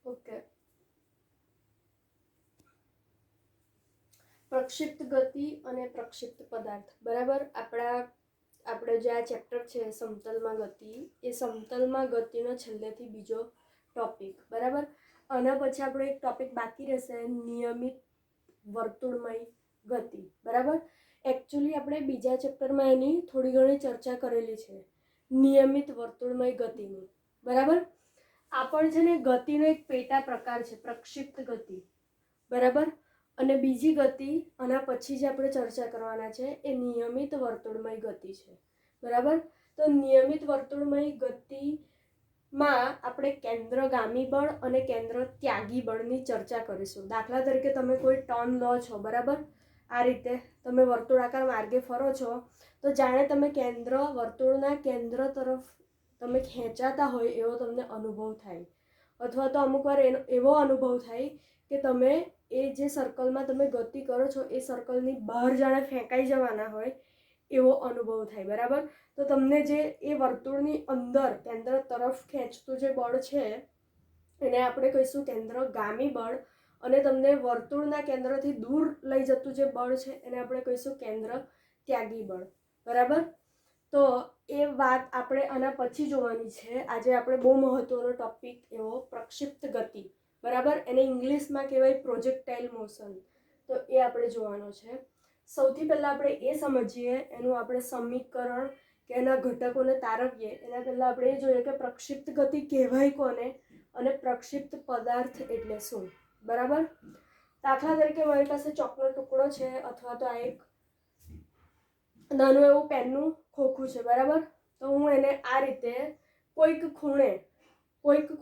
Okay, પ્રક્ષિપ્ત ગતિ અને પ્રક્ષિપ્ત પદાર્થ. બરાબર. આપણે જે આ ચેપ્ટર છે સમતલમાં ગતિ, એ સમતલમાં ગતિનો છેલ્લેથી બીજો ટોપિક. બરાબર. આના પછી આપણો એક ટોપિક બાકી રહેશે, નિયમિત વર્તુળમય ગતિ. બરાબર. એકચ્યુઅલી આપણે બીજા ચેપ્ટરમાં એની થોડી ઘણી ચર્ચા કરેલી છે, નિયમિત વર્તુળમય ગતિની. બરાબર. આ પણ છે ને ગતિનો એક પેટા પ્રકાર છે, પ્રક્ષિપ્ત ગતિ. બરાબર. અને બીજી ગતિ આના પછી જે આપણે ચર્ચા કરવાના છે એ નિયમિત વર્તુળમય ગતિ છે. બરાબર. તો નિયમિત વર્તુળમય ગતિમાં આપણે કેન્દ્રગામી બળ અને કેન્દ્ર ત્યાગી બળની ચર્ચા કરીશું. દાખલા તરીકે તમે કોઈ ટર્ન લો છો, બરાબર, આ રીતે તમે વર્તુળાકાર માર્ગે ફરો છો, તો જાણે તમે વર્તુળના કેન્દ્ર તરફ તમે ખેંચાતા હોય એવો તમને અનુભવ થાય, અથવા તો અમુક વાર એવો અનુભવ થાય કે તમે એ જે સર્કલમાં તમે ગતિ કરો છો એ સર્કલની બહાર જાણે ફેંકાઈ જવાના હોય એવો અનુભવ થાય. બરાબર. તો તમને જે એ વર્તુળની અંદર કેન્દ્ર તરફ ખેંચતું જે બળ છે એને આપણે કહીશું કેન્દ્રગામી બળ, અને તમને વર્તુળના કેન્દ્રથી દૂર લઈ જતું જે બળ છે એને આપણે કહીશું કેન્દ્ર ત્યાગી બળ. બરાબર. તો એ વાત આપણે આના પછી જોવાની છે. આજે આપણે બહુ મહત્વનો ટોપિક એવો પ્રક્ષિપ્ત ગતિ. બરાબર. એને ઇંગ્લિશમાં કહેવાય પ્રોજેક્ટાઇલ મોશન. તો એ આપણે જોવાનો છે. સૌથી પહેલાં આપણે એ સમજીએ એનું આપણે સમીકરણ કે એના ઘટકોને તારવીએ એના પહેલાં આપણે એ જોઈએ કે પ્રક્ષિપ્ત ગતિ કહેવાય કોને અને પ્રક્ષિપ્ત પદાર્થ એટલે શું. બરાબર. દાખલા તરીકે મારી પાસે ચોકનો ટુકડો છે, અથવા તો આ એક નાનું એવું પેનનું ખોખું છે. બરાબર. તો હું એને આ રીતે કોઈક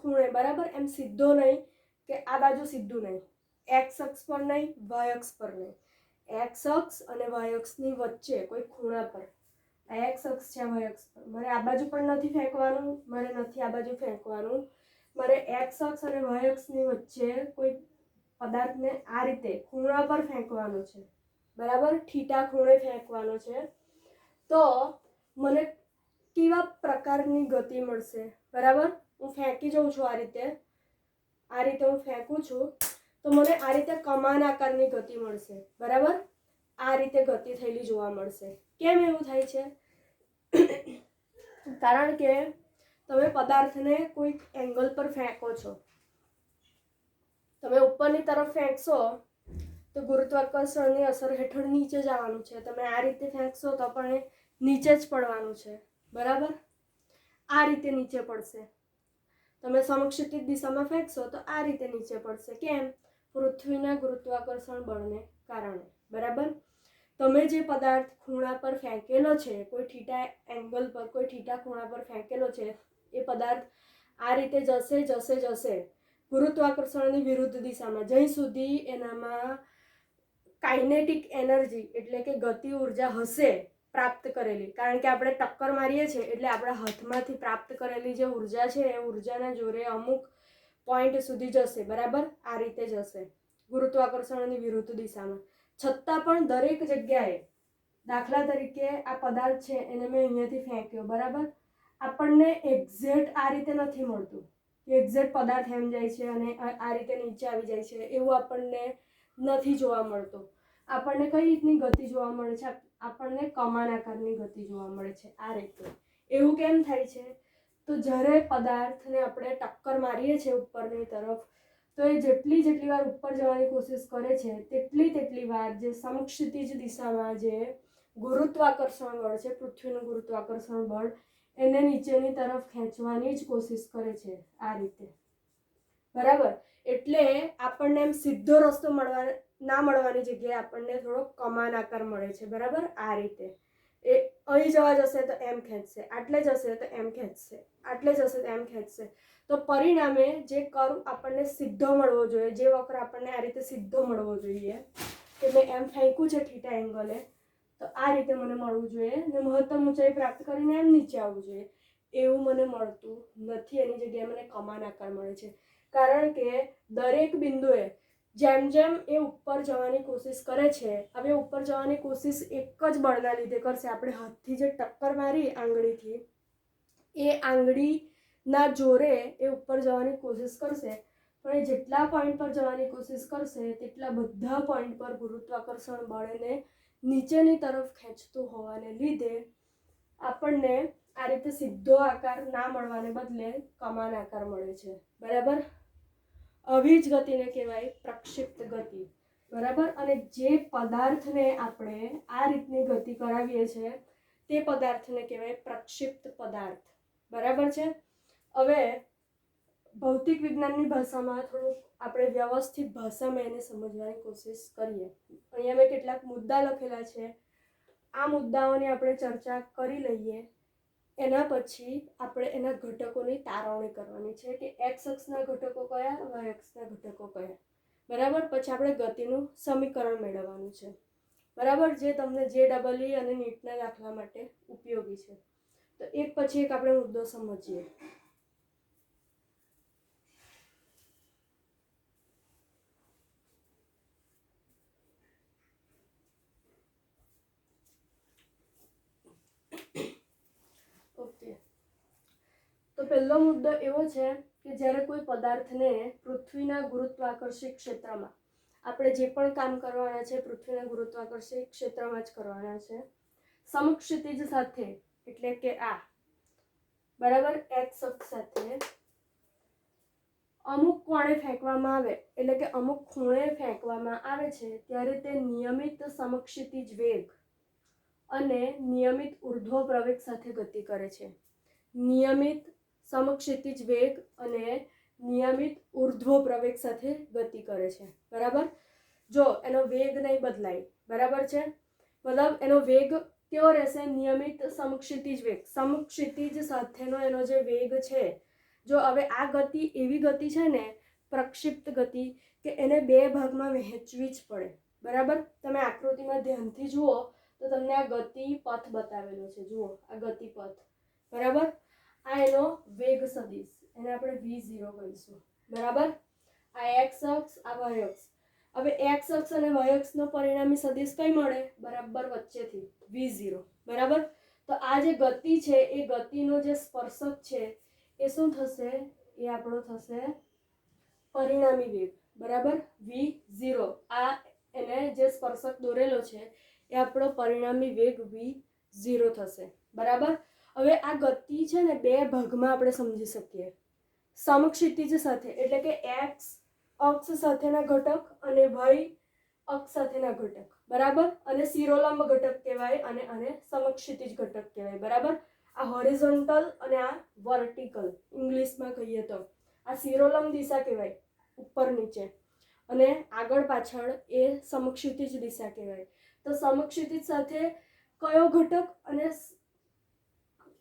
ખૂણે બરાબર, એમ સીધો નહીં કે આ બાજુ સીધું નહીં, એક્સ અક્ષ પર નહીં, વાય અક્ષ પર નહીં, એક્સ અક્ષ અને વાય અક્ષની વચ્ચે કોઈ ખૂણા પર, આ એક્સ અક્ષ છે, વાય અક્ષ પર મારે આ બાજુ પણ નથી ફેંકવાનું, મારે નથી આ બાજુ ફેંકવાનું, મારે એક્સ અક્ષ અને વાય અક્ષની વચ્ચે કોઈ પદાર્થને આ રીતે ખૂણા પર ફેંકવાનો છે. બરાબર. થીટા ખૂણે ફેંકવાનો છે. તો મને કેવા પ્રકારની ગતિ મળશે? બરાબર. હું ફેંકી જાઉં છું આ રીતે હું ફેંકું છું તો મને આ રીતે કમાન આકારની ગતિ મળશે. બરાબર. આ રીતે ગતિ થયેલી જોવા મળશે. કેમ એવું થાય છે? કારણ કે તમે પદાર્થને કોઈક એંગલ પર ફેંકો છો. તમે ઉપરની તરફ ફેંકશો તો ગુરુત્વાકર્ષણની અસર હેઠળ નીચે જવાનું છે. તમે આ રીતે ફેંકશો તો પણ નીચે જ પડવાનું છે. બરાબર. આ રીતે નીચે પડશે. તમે સમક્ષિતિજ દિશામાં ફેંકશો તો આ રીતે નીચે પડશે. કેમ? પૃથ્વીના ગુરુત્વાકર્ષણ બળને કારણે. બરાબર. તમે જે પદાર્થ ખૂણા પર ફેંકેલો છે, કોઈ થીટા એંગલ પર, કોઈ થીટા ખૂણા પર ફેંકેલો છે, એ પદાર્થ આ રીતે જશે ગુરુત્વાકર્ષણની વિરુદ્ધ દિશામાં, જ્યાં સુધી એનામાં કાઇનેટિક એનર્જી એટલે કે ગતિ ઉર્જા હશે પ્રાપ્ત કરેલી. કારણ કે આપણે ટક્કર મારીએ છીએ એટલે આપણા હાથમાંથી પ્રાપ્ત કરેલી જે ઉર્જા છે એ ઉર્જાના જોરે અમુક પોઈન્ટ સુધી જશે. બરાબર. આ રીતે જશે ગુરુત્વાકર્ષણની વિરુદ્ધ દિશામાં. છતાં પણ દરેક જગ્યાએ, દાખલા તરીકે આ પદાર્થ છે એને મેં અહીંયાથી ફેંક્યો. બરાબર. આપણને એક્ઝેક્ટ આ રીતે નથી મળતું કે એક્ઝેક્ટ પદાર્થ એમ જાય છે અને આ રીતે નીચે આવી જાય છે, એવું આપણને નથી જોવા મળતું. આપણને કઈ રીતની ગતિ જોવા મળે છે? આપણને કમાન આકારની ગતિ જોવા મળે છે. આ રીતે. એવું કેમ થાય છે? તો જ્યારે પદાર્થને આપણે ટક્કર મારીએ છીએ ઉપરની તરફ, તો એ જેટલી વાર ઉપર જવાની કોશિશ કરે છે તેટલી વાર જે સમક્ષિતિજ દિશામાં જે ગુરુત્વાકર્ષણ બળ છે, પૃથ્વીનું ગુરુત્વાકર્ષણ બળ, એને નીચેની તરફ ખેંચવાની જ કોશિશ કરે છે. આ રીતે. બરાબર. એટલે આપણને એમ સીધો રસ્તો ના મળવાની જગ્યાએ આપણને થોડો કમાન આકાર મળે છે. બરાબર. આ રીતે એ અહીં જવા જશે તો એમ ખેંચશે, આટલે જશે તો એમ ખેંચશે, આટલે જશે તો એમ ખેંચશે. તો પરિણામે જે કર્વ આપણને સીધો મળવો જોઈએ, જે વક્ર આપણને આ રીતે સીધો મળવો જોઈએ, કે મેં એમ ફેંક્યું છે થીટા એંગલે, તો આ રીતે મને મળવું જોઈએ ને મહત્તમ ઊંચાઈ પ્રાપ્ત કરીને એમ નીચે આવવું જોઈએ. એવું મને મળતું નથી. એની જગ્યાએ મને કમાન આકાર મળે છે. કારણ કે દરેક બિંદુએ જેમ જેમ એ ઉપર જવાની કોશિશ કરે છે, હવે ઉપર જવાની કોશિશ એક જ બળના લીધે કરશે. આપણે હાથથી જે ટક્કર મારી આંગળીથી, એ આંગળીના જોરે એ ઉપર જવાની કોશિશ કરશે. પણ એ જેટલા પોઈન્ટ પર જવાની કોશિશ કરશે તેટલા બધા પોઈન્ટ પર ગુરુત્વાકર્ષણ બળ એને નીચેની તરફ ખેંચતું હોવાને લીધે આપણને આ રીતે સીધો આકાર ના મળવાને બદલે કમાન આકાર મળે છે. બરાબર. આવી જ ગતિને કહેવાય પ્રક્ષિપ્ત ગતિ. બરાબર. અને જે પદાર્થને આપણે આ રીતની ગતિ કરાવીએ છીએ તે પદાર્થને કહેવાય પ્રક્ષિપ્ત પદાર્થ. બરાબર છે. હવે ભૌતિક વિજ્ઞાનની ભાષામાં થોડુંક આપણે વ્યવસ્થિત ભાષામાં એને સમજવાની કોશિશ કરીએ. અહીંયા મેં કેટલાક મુદ્દા લખેલા છે. આ મુદ્દાઓની આપણે ચર્ચા કરી લઈએ. એના પછી આપણે એના ઘટકોની તારવણી કરવાની છે કે એક્સ અક્ષના ઘટકો કયા, વાય અક્ષના ઘટકો કયા. બરાબર. પછી આપણે ગતિનું સમીકરણ મેળવવાનું છે. બરાબર. જે તમને JEE અને નીટના દાખલા માટે ઉપયોગી છે. તો એક પછી એક આપણે મુદ્દો સમજીએ. ઓકે. તો પહેલો મુદ્દો એવો છે કે જ્યારે કોઈ પદાર્થને પૃથ્વીના ગુરુત્વાકર્ષી ક્ષેત્રમાં, આપણે જે પણ કામ કરવાના છે પૃથ્વીના ગુરુત્વાકર્ષી ક્ષેત્રમાં જ કરવાના છે, સમક્ષિતિજ સાથે એટલે કે આ બરાબર એક્સ અક્ષ સાથે અમુક કોણે ફેંકવામાં આવે એટલે કે અમુક ખૂણે ફેંકવામાં આવે છે ત્યારે તે નિયમિત સમક્ષિતિજ વેગ અને નિયમિત ઉર્ધ્વ પ્રવેગ સાથે ગતિ કરે છે. નિયમિત સમક્ષિતિજ વેગ અને નિયમિત ઉર્ધ્વ પ્રવેગ સાથે ગતિ કરે છે. બરાબર. જો એનો વેગ નહીં બદલાય. બરાબર છે. મતલબ એનો વેગ કેવો રહેશે? નિયમિત સમક્ષિતિજ વેગ. સમક્ષિતિજ સાથેનો એનો જે વેગ છે, જો હવે આ ગતિ એવી ગતિ છે ને પ્રક્ષિપ્ત ગતિ કે એને બે ભાગમાં વહેંચવી જ પડે. બરાબર. તમે આકૃતિમાં ધ્યાનથી જુઓ તો તમને આ ગતિ પથ બતાવેલો છે. જુઓ આ ગતિ પથ. બરાબર. આ એનો વેગ સદિશ, એને આપણે v0 કહીશું. બરાબર. આ એક્સ અક્ષ, આ વાય અક્ષ. હવે એક્સ અક્ષ અને વાય અક્ષનો પરિણામી સદિશ કઈ મળે? બરાબર વચ્ચેથી v0. બરાબર. તો આ જે ગતિ છે એ ગતિનો જે સ્પર્શક છે એ શું થશે? એ આપણો થશે પરિણામી વેગ. બરાબર. v0. આ એને જે સ્પર્શક દોરેલો છે એ આપણો પરિણામી વેગ v0 થશે. બરાબર. હવે આ ગતિ છે ને બે ભાગમાં આપણે સમજી શકીએ. સમક્ષિતિજ સાથે એટલે કે એક્સ અક્ષ સાથેના ઘટક અને વાય અક્ષ સાથેના ઘટક. બરાબર. અને શિરોલંબ ઘટક કહેવાય અને આને સમક્ષિતિજ ઘટક કહેવાય. બરાબર. આ હોરિઝોન્ટલ અને આ વર્ટિકલ ઇંગ્લિશમાં કહીએ તો આ શિરોલંબ દિશા કહેવાય, ઉપર નીચે, અને આગળ પાછળ એ સમક્ષિતિજ દિશા કહેવાય. તો સમક્ષિતિજ સાથે કયો ઘટક અને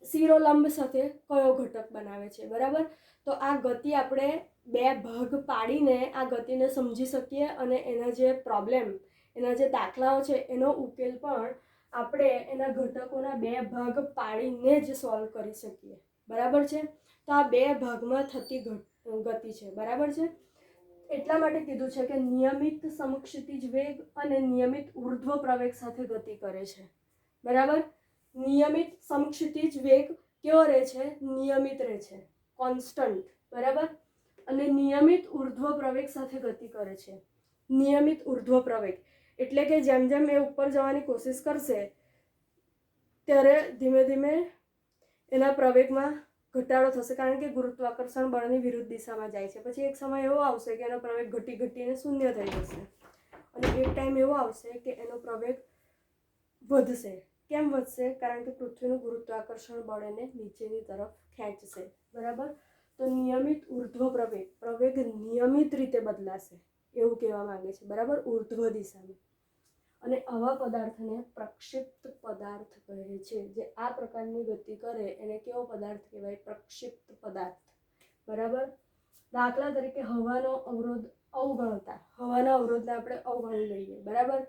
શિરોલંબ સાથે કયો ઘટક બનાવે છે? બરાબર. તો આ ગતિ આપણે બે ભાગ પાડીને આ ગતિને સમજી શકીએ અને એના જે પ્રોબ્લેમ, એના જે દાખલાઓ છે એનો ઉકેલ પણ આપણે એના ઘટકોના બે ભાગ પાડીને જ સોલ્વ કરી શકીએ. બરાબર છે. તો આ બે ભાગમાં થતી ગતિ છે. બરાબર છે. એટલા માટે કીધું છે કે નિયમિત સમક્ષિતિજ વેગ અને નિયમિત ઉર્ધ્વ પ્રવેગ સાથે ગતિ કરે છે. બરાબર. નિયમિત સમક્ષિતિજ વેગ કેવો રહે છે? નિયમિત રહે છે, કોન્સ્ટન્ટ. બરાબર. અને નિયમિત ઉર્ધ્વ પ્રવેગ સાથે ગતિ કરે છે. નિયમિત ઉર્ધ્વ પ્રવેગ એટલે કે જેમ જેમ એ ઉપર જવાની કોશિશ કરશે ત્યારે ધીમે ધીમે એના પ્રવેગમાં ઘટાડો થશે, કારણ કે ગુરુત્વાકર્ષણ બળની વિરુદ્ધ દિશામાં જાય છે. પછી એક સમય એવો આવશે કે એનો પ્રવેગ ઘટી ઘટીને શૂન્ય થઈ જશે અને એક ટાઈમ એવો આવશે કે એનો પ્રવેગ વધશે. કેમ વધશે? કારણ કે પૃથ્વીનું ગુરુત્વાકર્ષણ બળ એને નીચેની તરફ ખેંચશે. બરાબર. તો નિયમિત ઉર્ધ્વ પ્રવેગ, પ્રવેગ નિયમિત રીતે બદલાશે એવું કહેવા માંગે છે. બરાબર. ઉર્ધ્વ દિશામાં. અને આવા પદાર્થને પ્રક્ષિપ્ત પદાર્થ કહે છે. જે આ પ્રકારની ગતિ કરે એને કેવો પદાર્થ કહેવાય? પ્રક્ષિપ્ત પદાર્થ. બરાબર. દાખલા તરીકે હવાનો અવરોધ અવગણતા, હવાના અવરોધને આપણે અવગણી લઈએ. બરાબર.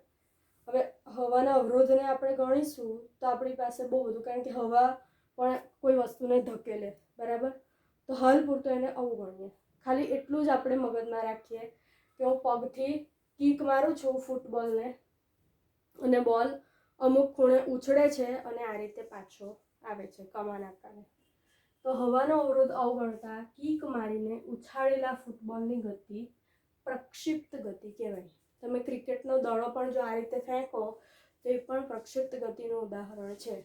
હવે હવાના અવરોધને આપણે ગણીશું તો આપણી પાસે બહુ બધું, કારણ કે હવા પણ કોઈ વસ્તુને ધકેલે. બરાબર. તો હાલ પૂરતો એને અવગણીએ. ખાલી એટલું જ આપણે મગજમાં રાખીએ કે હું પગથી કિક મારું છું ફૂટબોલને અને બોલ અમુક ખૂણે ઉછળે છે અને આ રીતે પાછો આવે છે કમાન આકારે. તો હવાનો અવરોધ અવગણતા કિક મારીને ઉછાળેલા ફૂટબોલની ગતિ પ્રક્ષિપ્ત ગતિ કહેવાય. તમે ક્રિકેટનો દડો પણ જો આ રીતે ફેંકો તો એ પણ પ્રક્ષિપ્ત ગતિનું ઉદાહરણ છે.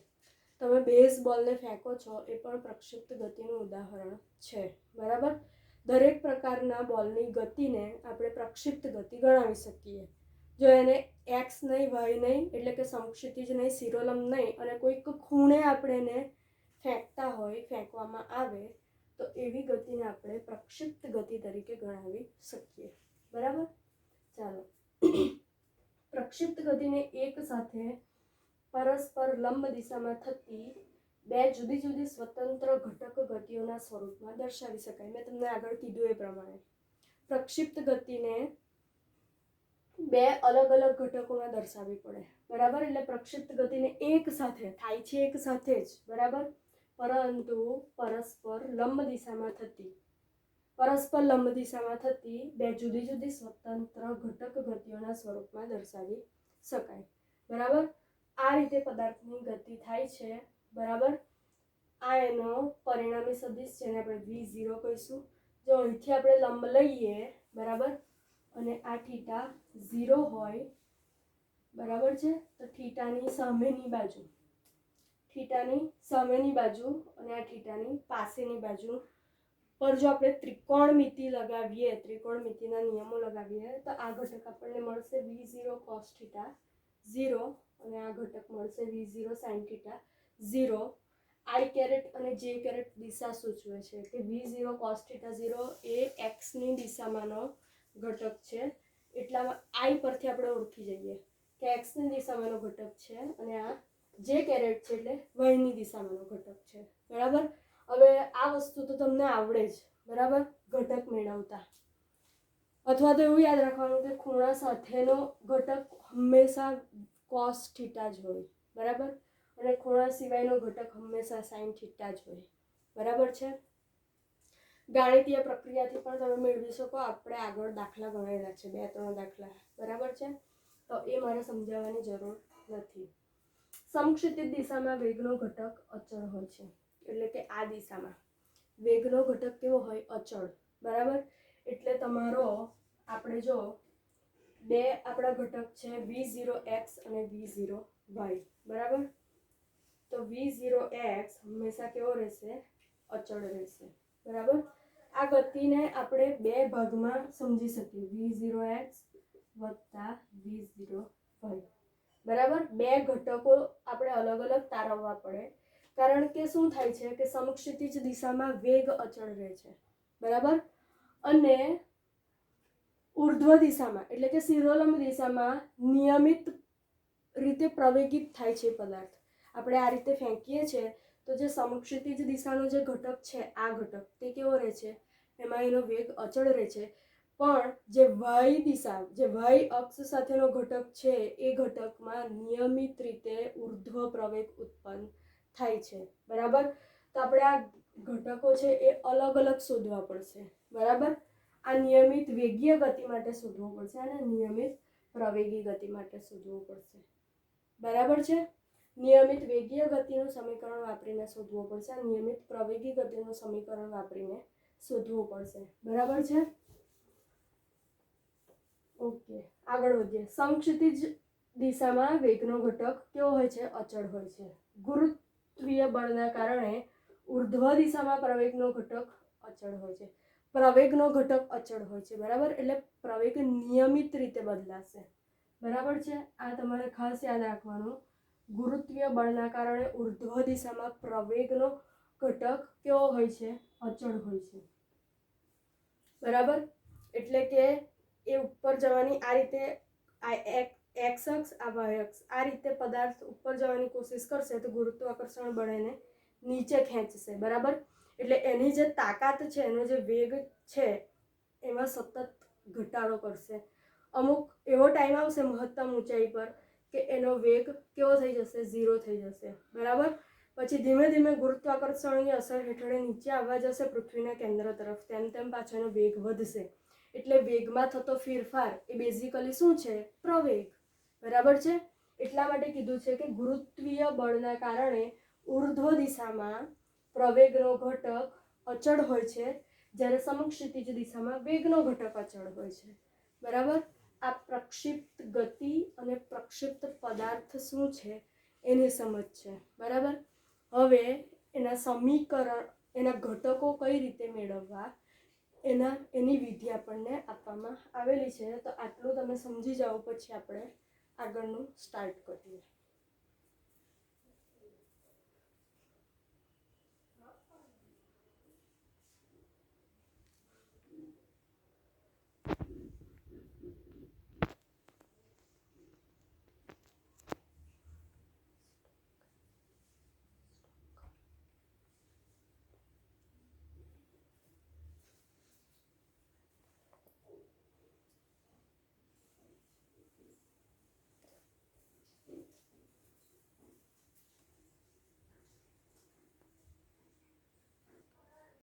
તમે બેઝબોલને ફેંકો છો એ પણ પ્રક્ષિપ્ત ગતિનું ઉદાહરણ છે. બરાબર. દરેક પ્રકારના બોલની ગતિને આપણે પ્રક્ષિપ્ત ગતિ ગણાવી શકીએ. જો એને એક્સ નહીં, વાય નહીં, એટલે કે સમક્ષિતિજ નહીં, શિરોલંબ નહીં અને કોઈક ખૂણે આપણે એને ફેંકતા હોય, ફેંકવામાં આવે તો એવી ગતિને આપણે પ્રક્ષિપ્ત ગતિ તરીકે ગણાવી શકીએ. બરાબર. ચાલો, પ્રક્ષિપ્ત ગતિને એક સાથે પરસ્પર લંબ દિશામાં થતી બે જુદી જુદી સ્વતંત્ર ઘટક ગતિઓના સ્વરૂપમાં દર્શાવી શકાય. મેં તમને આગળ કીધું એ પ્રમાણે પ્રક્ષિપ્ત ગતિને બે અલગ અલગ ઘટકોમાં દર્શાવવી પડે. બરાબર. એટલે પ્રક્ષિપ્ત ગતિને એક સાથે થાય છે, એક સાથે જ. બરાબર. પરંતુ પરસ્પર લંબ દિશામાં થતી બે જુદી જુદી સ્વતંત્ર ઘટક ગતિઓના સ્વરૂપમાં દર્શાવી શકાય. બરાબર. આ રીતે પદાર્થની ગતિ થાય છે. બરાબર. આ એનો પરિણામી સદિશ જેને આપણે V0 કહીશું. જો અહીંથી આપણે લંબ લઈએ, બરાબર, અને આ થીટા 0 હોય, બરાબર છે, તો થીટાની સામેની બાજુ અને આ થીટાની પાસેની બાજુ પર જો આપણે ત્રિકોણમિતિ લગાવીએ, ત્રિકોણમિતિના નિયમો લગાવીએ, તો આ ઘટક આપણને મળશે V0 cos θ 0 અને આ ઘટક મળશે V0 sin θ 0. I કેરેટ અને J કેરેટ દિશા સૂચવે છે કે V0 cos θ 0 એ x ની દિશામાંનો ઘટક છે. એટલામાં I પરથી આપણે ઓળખી જઈએ કે x ની દિશામાંનો ઘટક છે અને આ J કેરેટ છે એટલે y ની દિશામાંનો ઘટક છે. બરાબર. હવે આ વસ્તુ તો તમને આવડે જ. બરાબર. ઘટક મેળવતા, અથવા તો એવું યાદ રાખવાનું કે ખૂણા સાથેનો ઘટક હંમેશા cos θ જ હોય. બરાબર. અને ખૂણા સિવાયનો ઘટક હંમેશા sin θ જ હોય. બરાબર છે. ગાણિતીય પ્રક્રિયાથી પણ તમે મેળવી શકો. આપણે આગળ દાખલા ગણેલા છે, 2-3 દાખલા. બરાબર છે. તો એ મારે સમજાવવાની જરૂર નથી. સમક્ષિતિજ દિશામાં વેગનો ઘટક અચળ હોય છે. એટલે કે આ દિશામાં વેગનો ઘટક કેવો હોય? અચળ. બરાબર. એટલે તમારો આપણે જો બે આપણા ઘટક છે V0x અને V0y. બરાબર. તો V0x હંમેશા કેવો રહેશે? અચળ રહેશે. બરાબર. આ ગતિને આપણે બે ભાગમાં સમજી શકીએ, V0x વત્તા V0y. બરાબર. બે ઘટકો આપણે અલગ અલગ તારવવા પડે, કારણ કે શું થાય છે કે સમક્ષિતિજ દિશામાં વેગ અચળ રહે છે. બરાબર. અને ઉર્ધ્વ દિશામાં એટલે કે શિરોલંબ દિશામાં નિયમિત રીતે પ્રવેગિત થાય છે પદાર્થ. આપણે આ રીતે ફેંકીએ છીએ તો જે સમક્ષિતિજ દિશાનો જે ઘટક છે, આ ઘટક તે કેવો રહે છે? એમાં એનો વેગ અચળ રહે છે. પણ જે વાય દિશા, જે વાય અક્ષ સાથેનો ઘટક છે, એ ઘટકમાં નિયમિત રીતે ઉર્ધ્વ પ્રવેગ ઉત્પન્ન થાય છે. બરાબર. તો આપણે આ ઘટકો છે એ અલગ અલગ શોધવા પડશે. બરાબર. આ નિયમિત વેગીય ગતિ માટે શોધવું પડશે અને નિયમિત પ્રવેગી ગતિ માટે શોધવું પડશે. બરાબર છે. નિયમિત વેગીય ગતિનું સમીકરણ વાપરીને શોધવું પડશે. નિયમિત પ્રવેગી ગતિનું સમીકરણ વાપરીને શોધવું પડશે. બરાબર છે. ઓકે, આગળ વધીએ. સમક્ષિતિજ દિશામાં વેગનો ઘટક કેવો હોય છે? અચળ હોય છે. ગુરુત્વીય બળના કારણે ઉર્ધ્વ દિશામાં પ્રવેગનો ઘટક અચળ હોય છે. પ્રવેગનો ઘટક અચળ હોય છે. બરાબર. એટલે પ્રવેગ નિયમિત રીતે બદલાશે. બરાબર છે. આ તમારે ખાસ યાદ રાખવાનું. ગુરુત્વીય બળના કારણે ઉર્ધ્વ દિશામાં પ્રવેગનો ઘટક કેવો હોય છે? અચળ હોય છે. બરાબર. એટલે કે એ ઉપર જવાની આ રીતે, આ એક્સ અક્ષ, આ વાય અક્ષ, આ રીતે પદાર્થ ઉપર જવાની કોશિશ કરશે તો ગુરુત્વાકર્ષણ બળ એને નીચે ખેંચશે. બરાબર. એટલે એની જે તાકાત છે, એનો જે વેગ છે, એમાં સતત ઘટાડો કરશે. અમુક એવો ટાઈમ આવશે મહત્તમ ઊંચાઈ પર કે એનો વેગ કેવો થઈ જશે? 0 થઈ જશે. બરાબર. પછી ધીમે ધીમે ગુરુત્વાકર્ષણની અસર હેઠળ નીચે આવવા જશે પૃથ્વીના કેન્દ્ર તરફ. તેમ તેમ પાછો એનો વેગ વધશે. એટલે વેગમાં થતો ફેરફાર એ બેઝિકલી શું છે? પ્રવેગ. બરાબર છે. એટલા માટે કીધું છે કે ગુરુત્વીય બળના કારણે ઉર્ધ્વ દિશામાં પ્રવેગનો ઘટક અચળ હોય છે, જ્યારે સમક્ષિતિજ દિશામાં વેગનો ઘટક અચળ હોય છે. બરાબર. આ પ્રક્ષિપ્ત ગતિ અને પ્રક્ષિપ્ત પદાર્થ શું છે એની સમજ છે. બરાબર. હવે એના સમીકરણ, એના ઘટકો કઈ રીતે મેળવવા એની વિધિ આપણને આપવામાં આવેલી છે. તો આટલું તમે સમજી જાઓ પછી આપણે આગળનું સ્ટાર્ટ કરીએ.